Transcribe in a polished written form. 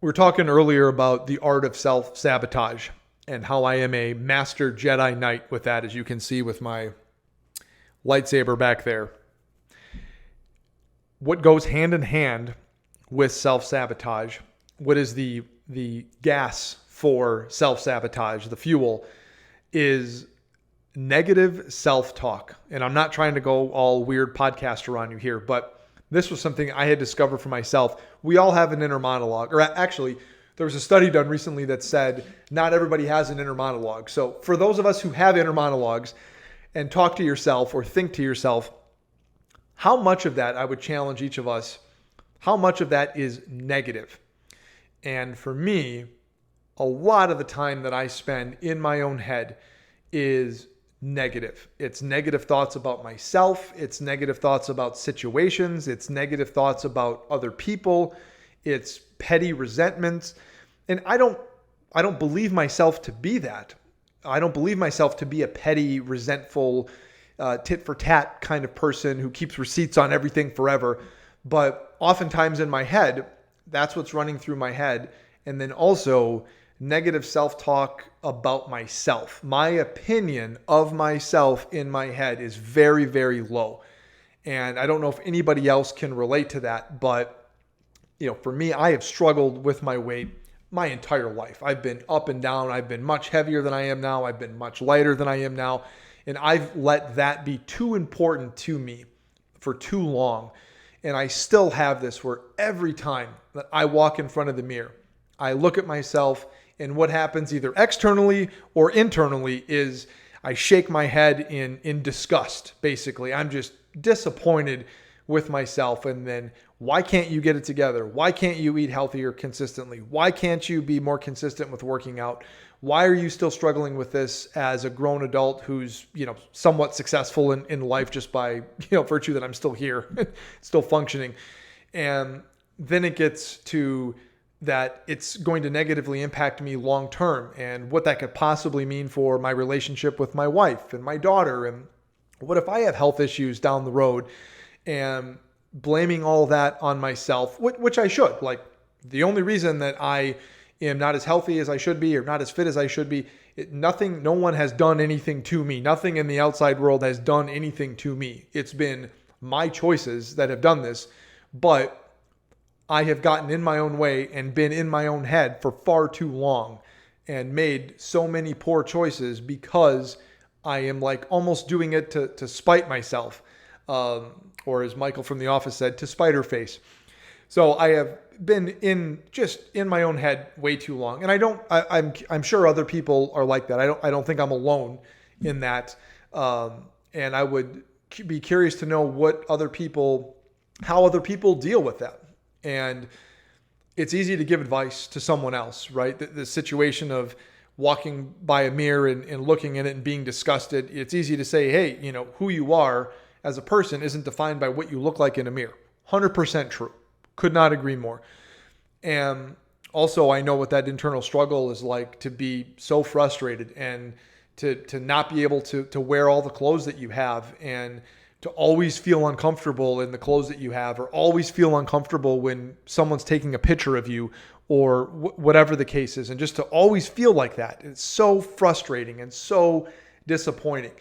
We were talking earlier about the art of self-sabotage and how I am a master Jedi Knight with that, as you can see with my lightsaber back there. What goes hand in hand with self-sabotage, what is the gas for self-sabotage, the fuel, is negative self-talk. And I'm not trying to go all weird podcaster on you here, but this was something I had discovered for myself. We all have an inner monologue, or actually, there was a study done recently that said not everybody has an inner monologue. So for those of us who have inner monologues and talk to yourself or think to yourself, how much of that, I would challenge each of us, how much of that is negative? And for me, a lot of the time that I spend in my own head is negative. It's negative thoughts about myself. It's negative thoughts about situations. It's negative thoughts about other people. It's petty resentments. And I don't believe myself to be that. I don't believe myself to be a petty, resentful, tit for tat kind of person who keeps receipts on everything forever. But oftentimes in my head, that's what's running through my head. And then also negative self-talk about myself. My opinion of myself in my head is very, very low. And I don't know if anybody else can relate to that, but for me, I have struggled with my weight my entire life. I've been up and down. I've been much heavier than I am now. I've been much lighter than I am now. And I've let that be too important to me for too long. And I still have this where every time that I walk in front of the mirror, I look at myself, and what happens either externally or internally is I shake my head in disgust, basically. I'm just disappointed with myself. And then, why can't you get it together? Why can't you eat healthier consistently? Why can't you be more consistent with working out? Why are you still struggling with this as a grown adult who's, somewhat successful in life just by, virtue that I'm still here, still functioning? And then it gets to that it's going to negatively impact me long term, and what that could possibly mean for my relationship with my wife and my daughter. And what if I have health issues down the road, and blaming all that on myself, which I should. Like, the only reason that I am not as healthy as I should be or not as fit as I should be, no one has done anything to me. Nothing in the outside world has done anything to me. It's been my choices that have done this, but I have gotten in my own way and been in my own head for far too long and made so many poor choices because I am like almost doing it to spite myself. Or as Michael from The Office said, to spite her face. So I have been in my own head way too long. And I'm sure other people are like that. I don't think I'm alone in that. And I would be curious to know how other people deal with that. And it's easy to give advice to someone else, right? The situation of walking by a mirror and looking at it and being disgusted. It's easy to say, hey, who you are as a person isn't defined by what you look like in a mirror. 100% true. Could not agree more. And also, I know what that internal struggle is like, to be so frustrated and to not be able to wear all the clothes that you have, and to always feel uncomfortable in the clothes that you have, or always feel uncomfortable when someone's taking a picture of you, or whatever the case is, and just to always feel like that. It's so frustrating and so disappointing.